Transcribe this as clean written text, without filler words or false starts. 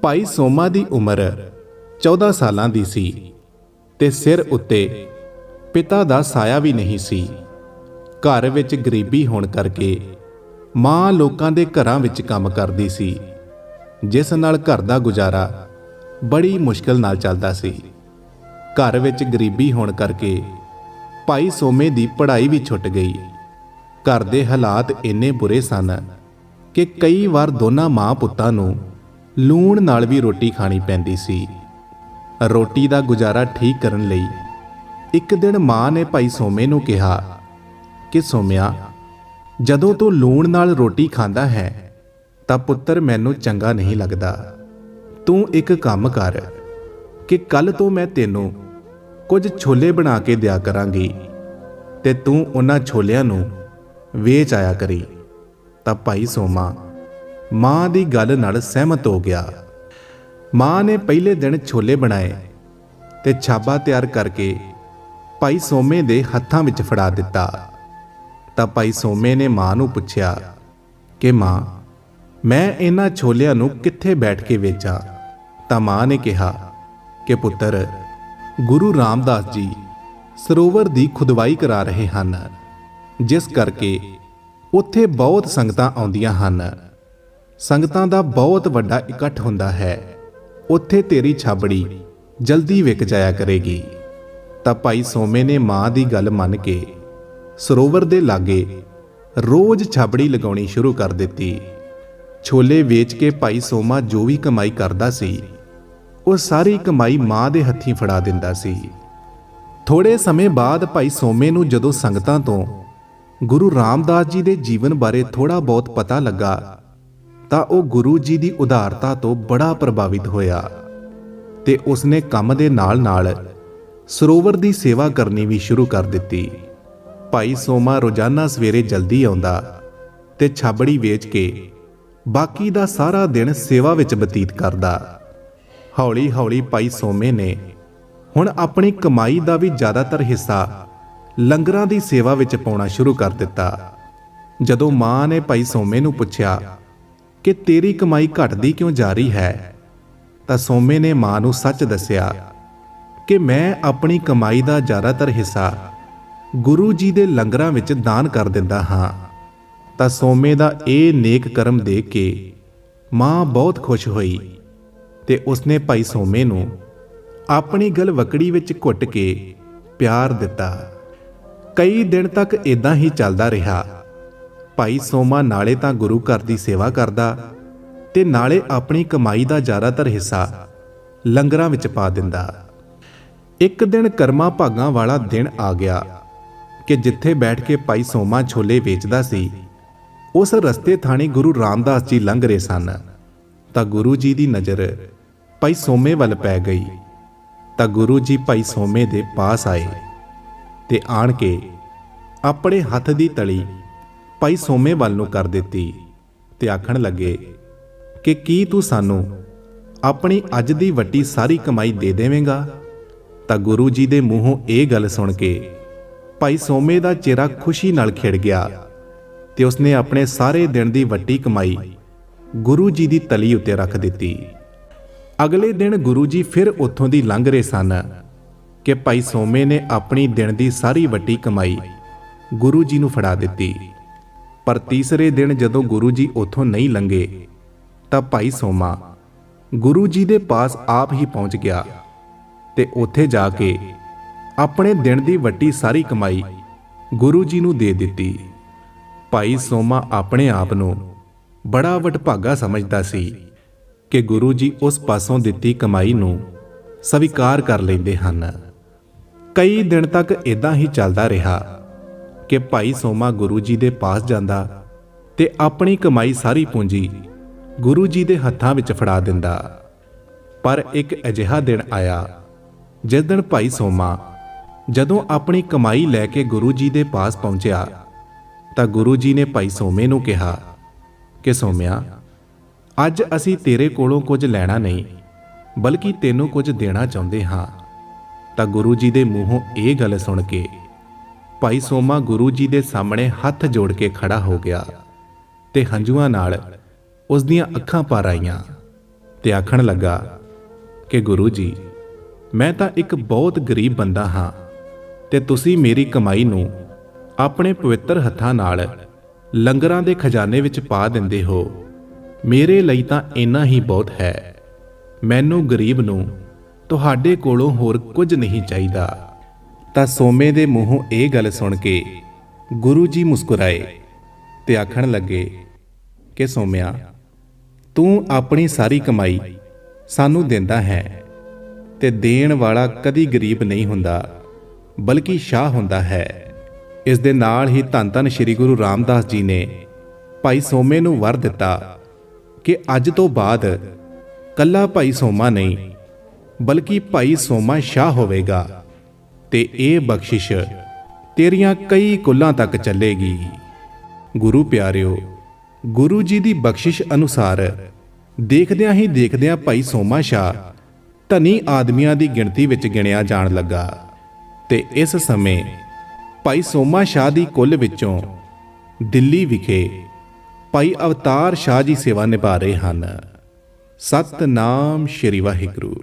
ਭਾਈ ਸੋਮਾ ਦੀ ਉਮਰ 14 ਸਾਲਾਂ ਦੀ ਸੀ ਤੇ ਸਿਰ ਉੱਤੇ ਪਿਤਾ ਦਾ ਸਾਇਆ ਵੀ ਨਹੀਂ ਸੀ। ਘਰ ਵਿੱਚ ਗਰੀਬੀ ਹੋਣ ਕਰਕੇ ਮਾਂ ਲੋਕਾਂ ਦੇ ਘਰਾਂ ਵਿੱਚ ਕੰਮ ਕਰਦੀ ਸੀ, ਜਿਸ ਨਾਲ ਘਰ ਦਾ ਗੁਜ਼ਾਰਾ ਬੜੀ ਮੁਸ਼ਕਲ ਨਾਲ ਚੱਲਦਾ ਸੀ। ਘਰ ਵਿੱਚ ਗਰੀਬੀ ਹੋਣ ਕਰਕੇ ਭਾਈ ਸੋਮੇ ਦੀ ਪੜ੍ਹਾਈ ਵੀ ਛੁੱਟ ਗਈ। ਘਰ ਦੇ ਹਾਲਾਤ ਇੰਨੇ ਬੁਰੇ ਸਨ ਕਿ ਕਈ ਵਾਰ ਦੋਨਾਂ ਮਾਂ ਪੁੱਤਾਂ ਨੂੰ ਲੂਣ ਨਾਲ ਵੀ ਰੋਟੀ ਖਾਣੀ ਪੈਂਦੀ ਸੀ। ਰੋਟੀ ਦਾ ਗੁਜ਼ਾਰਾ ਠੀਕ ਕਰਨ ਲਈ ਇੱਕ ਦਿਨ ਮਾਂ ਨੇ ਭਾਈ ਸੋਮੇ ਨੂੰ ਕਿਹਾ ਕਿ ਸੋਮਿਆ, ਜਦੋਂ ਤੂੰ ਲੂਣ ਨਾਲ ਰੋਟੀ ਖਾਂਦਾ ਹੈ ਤਾਂ ਪੁੱਤਰ ਮੈਨੂੰ ਚੰਗਾ ਨਹੀਂ ਲੱਗਦਾ। ਤੂੰ ਇੱਕ ਕੰਮ ਕਰ ਕਿ ਕੱਲ ਤੋਂ ਮੈਂ ਤੈਨੂੰ ਕੁਝ ਛੋਲੇ ਬਣਾ ਕੇ ਦਿਆ ਕਰਾਂਗੀ ਤੇ ਤੂੰ ਉਹਨਾਂ ਛੋਲਿਆਂ ਨੂੰ ਵੇਚ ਆਇਆ ਕਰੀ। ਤਾਂ ਭਾਈ ਸੋਮਾ ਮਾਂ ਦੀ ਗੱਲ ਨਾਲ ਸਹਿਮਤ ਹੋ ਗਿਆ। ਮਾਂ ਨੇ ਪਹਿਲੇ ਦਿਨ ਛੋਲੇ ਬਣਾਏ ਤੇ ਛਾਬਾ ਤਿਆਰ ਕਰਕੇ ਭਾਈ ਸੋਮੇ ਦੇ ਹੱਥਾਂ ਵਿੱਚ ਫੜਾ ਦਿੱਤਾ। ਤਾਂ ਭਾਈ ਸੋਮੇ ਨੇ ਮਾਂ ਨੂੰ ਪੁੱਛਿਆ ਕਿ ਮਾਂ, ਮੈਂ ਇਹਨਾਂ ਛੋਲਿਆਂ ਨੂੰ ਕਿੱਥੇ ਬੈਠ ਕੇ ਵੇਚਾਂ? ਤਾਂ ਮਾਂ ਨੇ ਕਿਹਾ ਕਿ ਪੁੱਤਰ, ਗੁਰੂ ਰਾਮਦਾਸ ਜੀ ਸਰੋਵਰ ਦੀ ਖੁਦਵਾਈ ਕਰਾ ਰਹੇ ਹਨ, ਜਿਸ ਕਰਕੇ ਉੱਥੇ ਬਹੁਤ ਸੰਗਤਾਂ ਆਉਂਦੀਆਂ ਹਨ। ਸੰਗਤਾਂ ਦਾ ਬਹੁਤ ਵੱਡਾ ਇਕੱਠ ਹੁੰਦਾ ਹੈ। ਉੱਥੇ ਤੇਰੀ ਛਾਬੜੀ ਜਲਦੀ ਵਿਕ ਜਾਇਆ ਕਰੇਗੀ। ਤਾਂ ਭਾਈ ਸੋਮੇ ਨੇ ਮਾਂ ਦੀ ਗੱਲ ਮੰਨ ਕੇ ਸਰੋਵਰ ਦੇ ਲਾਗੇ ਰੋਜ਼ ਛਾਬੜੀ ਲਗਾਉਣੀ ਸ਼ੁਰੂ ਕਰ ਦਿੱਤੀ। ਛੋਲੇ ਵੇਚ ਕੇ ਭਾਈ ਸੋਮਾ ਜੋ ਵੀ ਕਮਾਈ ਕਰਦਾ ਸੀ, ਉਹ ਸਾਰੀ ਕਮਾਈ ਮਾਂ ਦੇ ਹੱਥੀਂ ਫੜਾ ਦਿੰਦਾ ਸੀ। ਥੋੜੇ ਸਮੇਂ ਬਾਅਦ ਭਾਈ ਸੋਮੇ ਨੂੰ ਜਦੋਂ ਸੰਗਤਾਂ ਤੋਂ ਗੁਰੂ ਰਾਮਦਾਸ ਜੀ ਦੇ ਜੀਵਨ ਬਾਰੇ ਥੋੜਾ ਬਹੁਤ ਪਤਾ ਲੱਗਾ ਤਾਂ ਉਹ ਗੁਰੂ ਜੀ ਦੀ ਉਦਾਰਤਾ ਤੋਂ ਬੜਾ ਪ੍ਰਭਾਵਿਤ ਹੋਇਆ ਤੇ ਉਸਨੇ ਕੰਮ ਦੇ ਨਾਲ-ਨਾਲ ਸਰੋਵਰ ਦੀ ਸੇਵਾ ਕਰਨੀ ਵੀ ਸ਼ੁਰੂ ਕਰ ਦਿੱਤੀ। ਭਾਈ ਸੋਮਾ ਰੋਜ਼ਾਨਾ ਸਵੇਰੇ ਜਲਦੀ ਆਉਂਦਾ ਤੇ ਛਾਬੜੀ ਵੇਚ ਕੇ ਬਾਕੀ ਦਾ ਸਾਰਾ ਦਿਨ ਸੇਵਾ ਵਿੱਚ ਬਤੀਤ ਕਰਦਾ। ਹੌਲੀ-ਹੌਲੀ ਭਾਈ ਸੋਮੇ ਨੇ ਹੁਣ ਆਪਣੀ ਕਮਾਈ ਦਾ ਵੀ ਜ਼ਿਆਦਾਤਰ ਹਿੱਸਾ ਲੰਗਰਾਂ ਦੀ ਸੇਵਾ ਵਿੱਚ ਪਾਉਣਾ ਸ਼ੁਰੂ ਕਰ ਦਿੱਤਾ। ਜਦੋਂ ਮਾਂ ਨੇ ਭਾਈ ਸੋਮੇ ਨੂੰ ਪੁੱਛਿਆ ਕਿ ਤੇਰੀ ਕਮਾਈ ਘਟਦੀ ਕਿਉਂ ਜਾ ਰਹੀ ਹੈ, ਤਾਂ ਸੋਮੇ ਨੇ ਮਾਂ ਨੂੰ ਸੱਚ ਦੱਸਿਆ ਕਿ ਮੈਂ ਆਪਣੀ ਕਮਾਈ ਦਾ ਜ਼ਿਆਦਾਤਰ ਹਿੱਸਾ ਗੁਰੂ ਜੀ ਦੇ ਲੰਗਰਾਂ ਵਿੱਚ ਦਾਨ ਕਰ ਦਿੰਦਾ ਹਾਂ। ਤਾਂ ਸੋਮੇ ਦਾ ਇਹ ਨੇਕ ਕਰਮ ਦੇਖ ਕੇ ਮਾਂ ਬਹੁਤ ਖੁਸ਼ ਹੋਈ ਤੇ ਉਸਨੇ ਭਾਈ ਸੋਮੇ ਨੂੰ ਆਪਣੀ ਗਲਵਕੜੀ ਵਿੱਚ ਘੁੱਟ ਕੇ ਪਿਆਰ ਦਿੱਤਾ। ਕਈ ਦਿਨ ਤੱਕ ਇਦਾਂ ਹੀ ਚੱਲਦਾ ਰਿਹਾ। ਭਾਈ ਸੋਮਾ ਨਾਲੇ ਤਾਂ ਗੁਰੂ ਘਰ ਦੀ ਸੇਵਾ ਕਰਦਾ ਤੇ ਨਾਲੇ ਆਪਣੀ ਕਮਾਈ ਦਾ ਜ਼ਿਆਦਾਤਰ ਹਿੱਸਾ ਲੰਗਰਾਂ ਵਿੱਚ ਪਾ ਦਿੰਦਾ। ਇੱਕ ਦਿਨ ਕਰਮਾਂ ਭਾਗਾਂ ਵਾਲਾ ਦਿਨ ਆ ਗਿਆ ਕਿ ਜਿੱਥੇ ਬੈਠ ਕੇ ਭਾਈ ਸੋਮਾ ਛੋਲੇ ਵੇਚਦਾ ਸੀ, ਉਸ ਰਸਤੇ ਥਾਣੀ ਗੁਰੂ ਰਾਮਦਾਸ ਜੀ ਲੰਘ ਰਹੇ ਸਨ। ਤਾਂ ਗੁਰੂ ਜੀ ਦੀ ਨਜ਼ਰ ਭਾਈ ਸੋਮੇ ਵੱਲ ਪੈ ਗਈ। ਤਾਂ ਗੁਰੂ ਜੀ ਭਾਈ ਸੋਮੇ ਦੇ ਪਾਸ ਆਏ ਤੇ ਆਣ ਕੇ ਆਪਣੇ ਹੱਥ ਦੀ ਤਲੀ ਭਾਈ ਸੋਮੇ ਵੱਲ ਨੂੰ ਕਰ ਦਿੱਤੀ ਤੇ ਆਖਣ ਲੱਗੇ ਕਿ ਕੀ ਤੂੰ ਸਾਨੂੰ ਆਪਣੀ ਅੱਜ ਦੀ ਵੱਡੀ ਸਾਰੀ ਕਮਾਈ ਦੇ ਦੇਵੇਂਗਾ? ਤਾਂ ਗੁਰੂ ਜੀ ਦੇ ਮੂੰਹੋਂ ਇਹ ਗੱਲ ਸੁਣ ਕੇ ਭਾਈ ਸੋਮੇ ਦਾ ਚਿਹਰਾ ਖੁਸ਼ੀ ਨਾਲ ਖਿੜ ਗਿਆ ਤੇ ਉਸਨੇ ਆਪਣੇ ਸਾਰੇ ਦਿਨ ਦੀ ਵੱਡੀ ਕਮਾਈ ਗੁਰੂ ਜੀ ਦੀ ਤਲੀ ਉੱਤੇ ਰੱਖ ਦਿੱਤੀ। ਅਗਲੇ ਦਿਨ ਗੁਰੂ ਜੀ ਫਿਰ ਉੱਥੋਂ ਦੀ ਲੰਘ ਰਹੇ ਸਨ ਕਿ ਭਾਈ ਸੋਮੇ ਨੇ ਆਪਣੀ ਦਿਨ ਦੀ ਸਾਰੀ ਵੱਡੀ ਕਮਾਈ ਗੁਰੂ ਜੀ ਨੂੰ ਫੜਾ ਦਿੱਤੀ। ਪਰ ਤੀਸਰੇ ਦਿਨ ਜਦੋਂ ਗੁਰੂ ਜੀ ਉੱਥੋਂ ਨਹੀਂ ਲੰਘੇ ਤਾਂ ਭਾਈ ਸੋਮਾ ਗੁਰੂ ਜੀ ਦੇ ਪਾਸ ਆਪ ਹੀ ਪਹੁੰਚ ਗਿਆ ਤੇ ਉੱਥੇ ਜਾ ਕੇ ਆਪਣੇ ਦਿਨ ਦੀ ਵੱਡੀ ਸਾਰੀ ਕਮਾਈ ਗੁਰੂ ਜੀ ਨੂੰ ਦੇ ਦਿੱਤੀ। ਭਾਈ ਸੋਮਾ ਆਪਣੇ ਆਪ ਨੂੰ ਬੜਾ ਵਡਭਾਗਾ ਸਮਝਦਾ ਸੀ ਕਿ ਗੁਰੂ ਜੀ ਉਸ ਪਾਸੋਂ ਦਿੱਤੀ ਕਮਾਈ ਨੂੰ ਸਵੀਕਾਰ ਕਰ ਲੈਂਦੇ ਹਨ। ਕਈ ਦਿਨ ਤੱਕ ਇਦਾਂ ਹੀ ਚੱਲਦਾ ਰਿਹਾ ਕਿ ਭਾਈ ਸੋਮਾ ਗੁਰੂ ਜੀ ਦੇ ਪਾਸ ਜਾਂਦਾ ਤੇ ਆਪਣੀ ਕਮਾਈ ਸਾਰੀ ਪੂੰਜੀ ਗੁਰੂ ਜੀ ਦੇ ਹੱਥਾਂ ਵਿੱਚ ਫੜਾ ਦਿੰਦਾ। ਪਰ ਇੱਕ ਅਜਿਹਾ ਦਿਨ ਆਇਆ ਜਿਸ ਦਿਨ ਭਾਈ ਸੋਮਾ ਜਦੋਂ ਆਪਣੀ ਕਮਾਈ ਲੈ ਕੇ ਗੁਰੂ ਜੀ ਦੇ ਪਾਸ ਪਹੁੰਚਿਆ ਤਾਂ ਗੁਰੂ ਜੀ ਨੇ ਭਾਈ ਸੋਮੇ ਨੂੰ ਕਿਹਾ ਕਿ ਸੋਮਿਆ, ਅੱਜ ਅਸੀਂ ਤੇਰੇ ਕੋਲੋਂ ਕੁਝ ਲੈਣਾ ਨਹੀਂ ਬਲਕਿ ਤੈਨੂੰ ਕੁਝ ਦੇਣਾ ਚਾਹੁੰਦੇ ਹਾਂ। ਤਾਂ ਗੁਰੂ ਜੀ ਦੇ ਮੂੰਹੋਂ ਇਹ ਗੱਲ ਸੁਣ ਕੇ ਭਾਈ ਸੋਮਾ ਗੁਰੂ ਜੀ ਦੇ ਸਾਹਮਣੇ ਹੱਥ ਜੋੜ ਕੇ ਖੜਾ ਹੋ ਗਿਆ ਤੇ ਹੰਝੂਆਂ ਨਾਲ ਉਸ ਦੀਆਂ ਅੱਖਾਂ ਭਰ ਆਈਆਂ ਤੇ ਆਖਣ ਲੱਗਾ ਕਿ ਗੁਰੂ ਜੀ, ਮੈਂ ਤਾਂ ਇੱਕ ਬਹੁਤ ਗਰੀਬ ਬੰਦਾ ਹਾਂ ਤੇ ਤੁਸੀਂ ਮੇਰੀ ਕਮਾਈ ਨੂੰ ਆਪਣੇ ਪਵਿੱਤਰ ਹੱਥਾਂ ਨਾਲ ਲੰਗਰਾਂ ਦੇ ਖਜ਼ਾਨੇ ਵਿੱਚ ਪਾ ਦਿੰਦੇ ਹੋ। ਮੇਰੇ ਲਈ ਤਾਂ ਇੰਨਾ ਹੀ ਬਹੁਤ ਹੈ। ਮੈਨੂੰ ਗਰੀਬ ਨੂੰ ਤੁਹਾਡੇ ਕੋਲੋਂ ਹੋਰ ਕੁਝ ਨਹੀਂ ਚਾਹੀਦਾ। ਤਾਂ ਸੋਮੇ ਦੇ ਮੂੰਹੋਂ ਇਹ ਗੱਲ ਸੁਣ ਕੇ ਗੁਰੂ ਜੀ ਮੁਸਕਰਾਏ ਤੇ ਆਖਣ ਲੱਗੇ ਕਿ ਸੋਮਿਆ, ਤੂੰ ਆਪਣੀ ਸਾਰੀ ਕਮਾਈ ਸਾਨੂੰ ਦਿੰਦਾ ਹੈ ਤੇ ਦੇਣ ਵਾਲਾ ਕਦੀ ਗਰੀਬ ਨਹੀਂ ਹੁੰਦਾ, ਬਲਕਿ ਸ਼ਾਹ ਹੁੰਦਾ ਹੈ। ਇਸ ਦੇ ਨਾਲ ਹੀ ਧੰਨ ਧੰਨ ਸ੍ਰੀ ਗੁਰੂ ਰਾਮਦਾਸ ਜੀ ਨੇ ਭਾਈ ਸੋਮੇ ਨੂੰ ਵਰ ਦਿੱਤਾ ਕਿ ਅੱਜ ਤੋਂ ਬਾਅਦ ਕੱਲਾ ਭਾਈ ਸੋਮਾ ਨਹੀਂ, ਬਲਕਿ ਭਾਈ ਸੋਮਾ ਸ਼ਾਹ ਹੋਵੇਗਾ ਤੇ ਇਹ ਬਖਸ਼ਿਸ਼ ਤੇਰੀਆਂ ਕਈ ਕੁੱਲਾਂ ਤੱਕ ਚੱਲੇਗੀ। ਗੁਰੂ ਪਿਆਰਿਓ, ਗੁਰੂ ਜੀ ਦੀ ਬਖਸ਼ਿਸ਼ ਅਨੁਸਾਰ ਦੇਖਦਿਆਂ ਹੀ ਦੇਖਦਿਆਂ ਭਾਈ ਸੋਮਾ ਸ਼ਾਹ ਧਨੀ ਆਦਮੀਆਂ ਦੀ ਗਿਣਤੀ ਵਿੱਚ ਗਿਣਿਆ ਜਾਣ ਲੱਗਾ ਤੇ ਇਸ ਸਮੇਂ ਭਾਈ ਸੋਮਾ ਸ਼ਾਹ ਦੀ ਕੁੱਲ ਵਿੱਚੋਂ ਦਿੱਲੀ ਵਿਖੇ ਭਾਈ ਅਵਤਾਰ ਸ਼ਾਹ ਜੀ ਸੇਵਾ ਨਿਭਾ ਰਹੇ ਹਨ। ਸਤਨਾਮ ਸ਼੍ਰੀ ਵਾਹਿਗੁਰੂ।